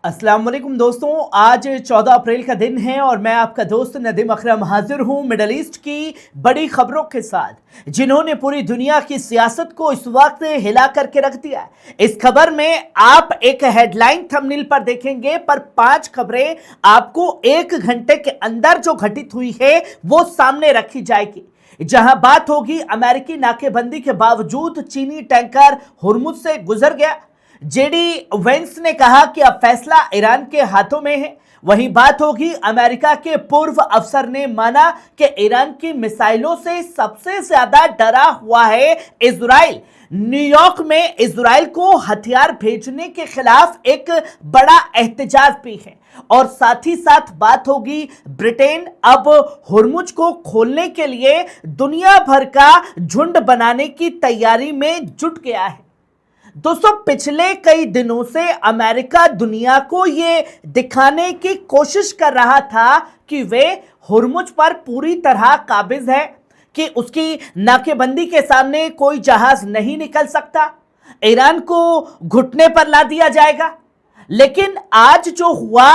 अस्सलाम वालेकुम दोस्तों, आज 14 अप्रैल का दिन है और मैं आपका दोस्त नदीम अकरम हाजिर हूं मिडल ईस्ट की बड़ी खबरों के साथ जिन्होंने पूरी दुनिया की सियासत को इस वक्त हिला करके रख दिया है। इस खबर में आप एक हेडलाइन थंबनेल पर देखेंगे, पर 5 खबरें आपको 1 घंटे के अंदर जो घटित हुई है वो सामने रखी जाएगी। जहां बात होगी अमेरिकी नाकेबंदी के बावजूद चीनी टैंकर हुर्मुज से गुजर गया। जेडी वेंस ने कहा कि अब फैसला ईरान के हाथों में है। वहीं बात होगी अमेरिका के पूर्व अफसर ने माना कि ईरान की मिसाइलों से सबसे ज्यादा डरा हुआ है इजराइल। न्यूयॉर्क में इजराइल को हथियार भेजने के खिलाफ एक बड़ा एहतजाज भी है। और साथ ही साथ बात होगी ब्रिटेन अब हुर्मुज को खोलने के लिए दुनिया भर का झुंड बनाने की तैयारी में जुट गया है। दोस्तों, पिछले कई दिनों से अमेरिका दुनिया को यह दिखाने की कोशिश कर रहा था कि वे हुर्मुज पर पूरी तरह काबिज है, कि उसकी नाकेबंदी के सामने कोई जहाज नहीं निकल सकता, ईरान को घुटने पर ला दिया जाएगा। लेकिन आज जो हुआ,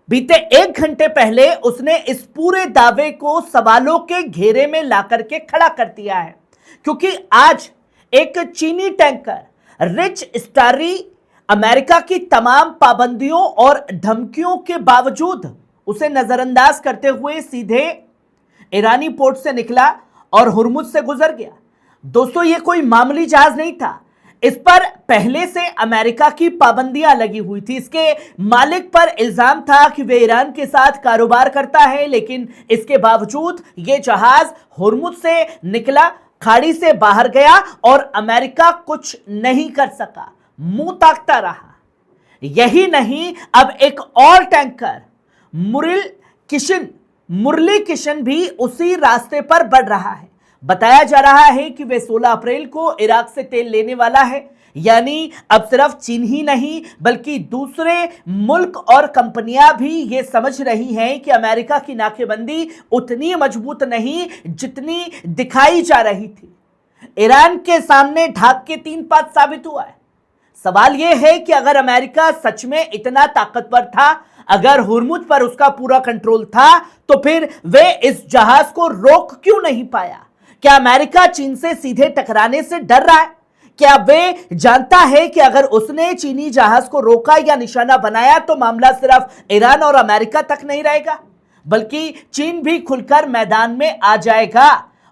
बीते 1 घंटे पहले उसने इस पूरे दावे को सवालों के घेरे में ला करके खड़ा कर दिया है। क्योंकि आज एक चीनी टैंकर रिच स्टारी अमेरिका की तमाम पाबंदियों और धमकियों के बावजूद उसे नजरअंदाज करते हुए सीधे ईरानी पोर्ट से निकला और हुर्मुज से गुजर गया। दोस्तों, यह कोई मामूली जहाज नहीं था। इस पर पहले से अमेरिका की पाबंदियां लगी हुई थी। इसके मालिक पर इल्जाम था कि वे ईरान के साथ कारोबार करता है, लेकिन इसके बावजूद यह जहाज हुर्मुज से निकला, खाड़ी से बाहर गया और अमेरिका कुछ नहीं कर सका, मुंह ताकता रहा। यही नहीं, अब एक और टैंकर मुरली किशन भी उसी रास्ते पर बढ़ रहा है। बताया जा रहा है कि वे 16 अप्रैल को इराक से तेल लेने वाला है। यानी अब सिर्फ चीन ही नहीं बल्कि दूसरे मुल्क और कंपनियां भी ये समझ रही हैं कि अमेरिका की नाकेबंदी उतनी मजबूत नहीं जितनी दिखाई जा रही थी। ईरान के सामने ढाक के 3 पात साबित हुआ है। सवाल यह है कि अगर अमेरिका सच में इतना ताकतवर था, अगर हुर्मुज पर उसका पूरा कंट्रोल था, तो फिर वे इस जहाज को रोक क्यों नहीं पाया? क्या अमेरिका चीन से सीधे टकराने से डर रहा है? क्या वे जानता है कि अगर उसने चीनी जहाज को रोका या निशाना बनाया तो मामला सिर्फ ईरान और अमेरिका तक नहीं रहेगा, बल्कि चीन भी खुलकर मैदान में आ जाएगा।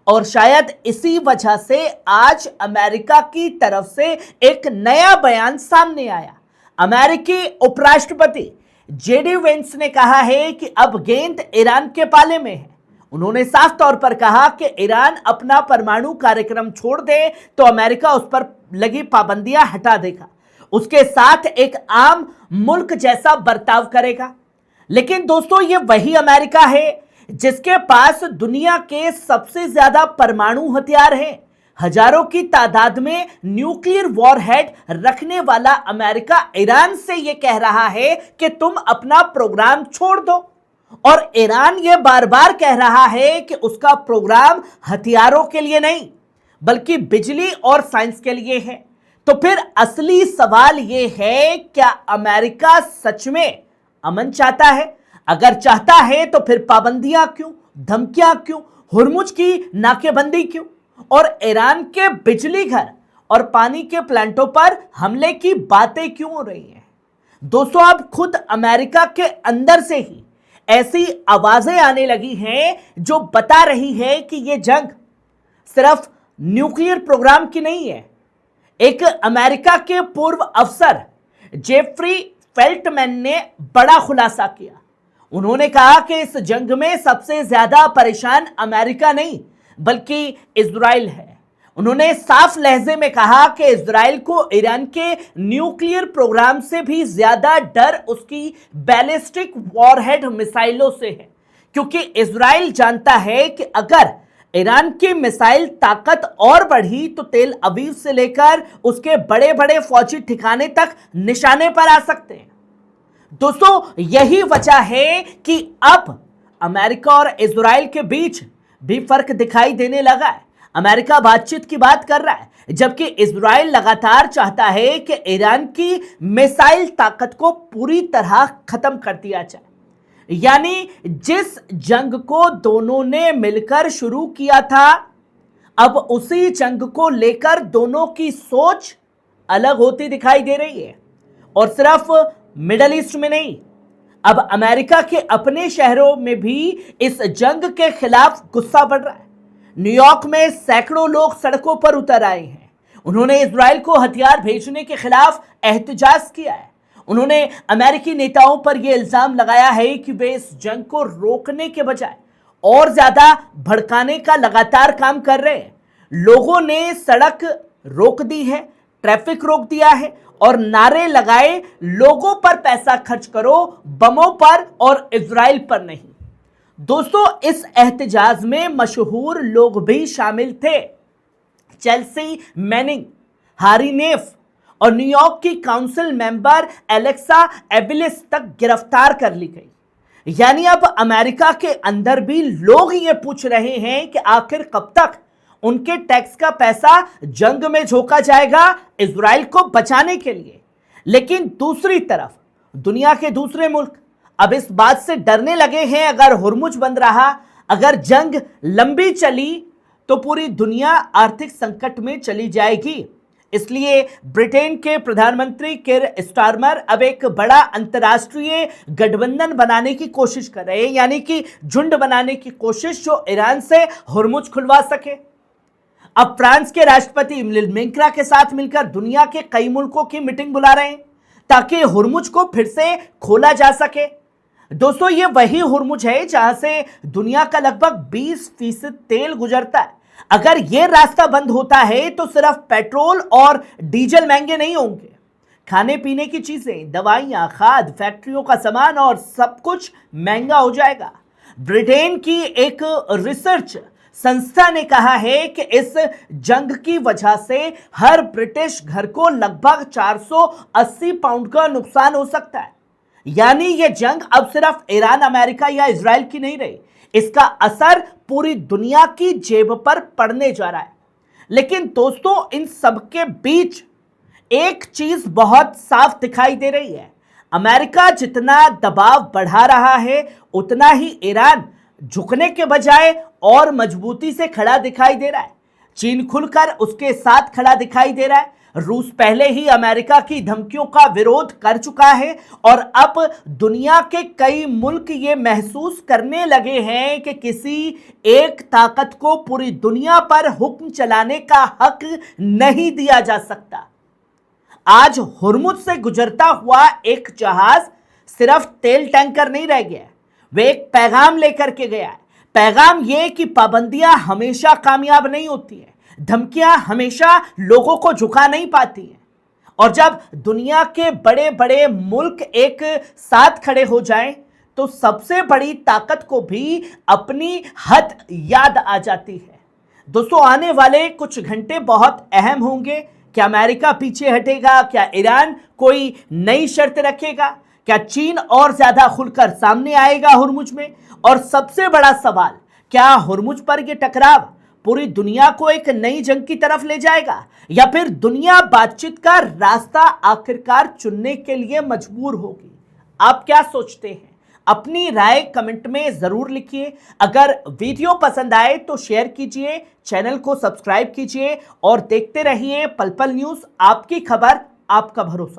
और शायद इसी वजह से आज अमेरिका की तरफ से एक नया बयान सामने आया। अमेरिकी उपराष्ट्रपति जेडी वेंस ने कहा है कि अब गेंद ईरान के पाले में है। उन्होंने साफ तौर पर कहा कि ईरान अपना परमाणु कार्यक्रम छोड़ दे तो अमेरिका उस पर लगी पाबंदियां हटा देगा, उसके साथ एक आम मुल्क जैसा बर्ताव करेगा। लेकिन दोस्तों, ये वही अमेरिका है जिसके पास दुनिया के सबसे ज्यादा परमाणु हथियार हैं। हजारों की तादाद में न्यूक्लियर वॉरहेड रखने वाला अमेरिका ईरान से यह कह रहा है कि तुम अपना प्रोग्राम छोड़ दो। और ईरान यह बार बार कह रहा है कि उसका प्रोग्राम हथियारों के लिए नहीं बल्कि बिजली और साइंस के लिए है। तो फिर असली सवाल यह है, क्या अमेरिका सच में अमन चाहता है? अगर चाहता है तो फिर पाबंदियां क्यों, धमकियां क्यों, हुर्मुज की नाकेबंदी क्यों, और ईरान के बिजली घर और पानी के प्लांटों पर हमले की बातें क्यों हो रही हैं? दोस्तों, अब खुद अमेरिका के अंदर से ही ऐसी आवाजें आने लगी हैं जो बता रही है कि यह जंग सिर्फ न्यूक्लियर प्रोग्राम की नहीं है। एक अमेरिका के पूर्व अफसर जेफरी फेल्टमैन ने बड़ा खुलासा किया। उन्होंने कहा कि इस जंग में सबसे ज्यादा परेशान अमेरिका नहीं बल्कि इजराइल है। उन्होंने साफ लहजे में कहा कि इजराइल को ईरान के न्यूक्लियर प्रोग्राम से भी ज्यादा डर उसकी बैलिस्टिक वॉरहेड मिसाइलों से है, क्योंकि इजराइल जानता है कि अगर ईरान की मिसाइल ताकत और बढ़ी तो तेल अवीव से लेकर उसके बड़े बड़े फौजी ठिकाने तक निशाने पर आ सकते हैं। दोस्तों, यही वजह है कि अब अमेरिका और इजराइल के बीच भी फर्क दिखाई देने लगा है। अमेरिका बातचीत की बात कर रहा है, जबकि इजराइल लगातार चाहता है कि ईरान की मिसाइल ताकत को पूरी तरह खत्म कर दिया जाए। यानी जिस जंग को दोनों ने मिलकर शुरू किया था, अब उसी जंग को लेकर दोनों की सोच अलग होती दिखाई दे रही है। और सिर्फ मिडल ईस्ट में नहीं, अब अमेरिका के अपने शहरों में भी इस जंग के खिलाफ गुस्सा बढ़ रहा है। न्यूयॉर्क में सैकड़ों लोग सड़कों पर उतर आए हैं। उन्होंने इजराइल को हथियार भेजने के खिलाफ एहतजाज किया है। उन्होंने अमेरिकी नेताओं पर यह इल्जाम लगाया है कि वे इस जंग को रोकने के बजाय और ज्यादा भड़काने का लगातार काम कर रहे हैं। लोगों ने सड़क रोक दी है, ट्रैफिक रोक दिया है और नारे लगाए, लोगों पर पैसा खर्च करो, बमों पर और इजराइल पर नहीं। दोस्तों, इस एहतजाज में मशहूर लोग भी शामिल थे। चेल्सी मैनिंग, हारी नेफ और न्यूयॉर्क की काउंसिल मेंबर एलेक्सा एबिलिस तक गिरफ्तार कर ली गई। यानी अब अमेरिका के अंदर भी लोग ये पूछ रहे हैं कि आखिर कब तक उनके टैक्स का पैसा जंग में झोंका जाएगा इजराइल को बचाने के लिए। लेकिन दूसरी तरफ दुनिया के दूसरे मुल्क अब इस बात से डरने लगे हैं, अगर हुर्मुज बंद रहा, अगर जंग लंबी चली तो पूरी दुनिया आर्थिक संकट में चली जाएगी। इसलिए ब्रिटेन के प्रधानमंत्री किर स्टारमर अब एक बड़ा अंतर्राष्ट्रीय गठबंधन बनाने की कोशिश कर रहे हैं, यानी कि झुंड बनाने की कोशिश जो ईरान से हुर्मुज खुलवा सके। अब फ्रांस के राष्ट्रपति इमैनुएल मैक्रों के साथ मिलकर दुनिया के कई मुल्कों की मीटिंग बुला रहे हैं ताकि हुर्मुज को फिर से खोला जा सके। दोस्तों, ये वही हुर्मुज है जहां से दुनिया का लगभग 20% तेल गुजरता है। अगर यह रास्ता बंद होता है तो सिर्फ पेट्रोल और डीजल महंगे नहीं होंगे, खाने पीने की चीजें, दवाइयां, खाद, फैक्ट्रियों का सामान और सब कुछ महंगा हो जाएगा। ब्रिटेन की एक रिसर्च संस्था ने कहा है कि इस जंग की वजह से हर ब्रिटिश घर को लगभग 480 पाउंड का नुकसान हो सकता है। यानी यह जंग अब सिर्फ ईरान, अमेरिका या इजराइल की नहीं रही, इसका असर पूरी दुनिया की जेब पर पड़ने जा रहा है। लेकिन दोस्तों, इन सब के बीच एक चीज बहुत साफ दिखाई दे रही है। अमेरिका जितना दबाव बढ़ा रहा है, उतना ही ईरान झुकने के बजाय और मजबूती से खड़ा दिखाई दे रहा है। चीन खुलकर उसके साथ खड़ा दिखाई दे रहा है। रूस पहले ही अमेरिका की धमकियों का विरोध कर चुका है और अब दुनिया के कई मुल्क ये महसूस करने लगे हैं कि किसी एक ताकत को पूरी दुनिया पर हुक्म चलाने का हक नहीं दिया जा सकता। आज हुर्मुज से गुजरता हुआ एक जहाज सिर्फ तेल टैंकर नहीं रह गया है, वे एक पैगाम लेकर के गया है। पैगाम यह कि पाबंदियां हमेशा कामयाब नहीं होती है, धमकियां हमेशा लोगों को झुका नहीं पाती हैं। और जब दुनिया के बड़े बड़े मुल्क एक साथ खड़े हो जाएं, तो सबसे बड़ी ताकत को भी अपनी हद याद आ जाती है। दोस्तों, आने वाले कुछ घंटे बहुत अहम होंगे। क्या अमेरिका पीछे हटेगा? क्या ईरान कोई नई शर्त रखेगा? क्या चीन और ज्यादा खुलकर सामने आएगा हुर्मुज में? और सबसे बड़ा सवाल, क्या हुर्मुज पर यह टकराव पूरी दुनिया को एक नई जंग की तरफ ले जाएगा, या फिर दुनिया बातचीत का रास्ता आखिरकार चुनने के लिए मजबूर होगी? आप क्या सोचते हैं? अपनी राय कमेंट में जरूर लिखिए। अगर वीडियो पसंद आए तो शेयर कीजिए, चैनल को सब्सक्राइब कीजिए और देखते रहिए पल पल न्यूज, आपकी खबर, आपका भरोसा।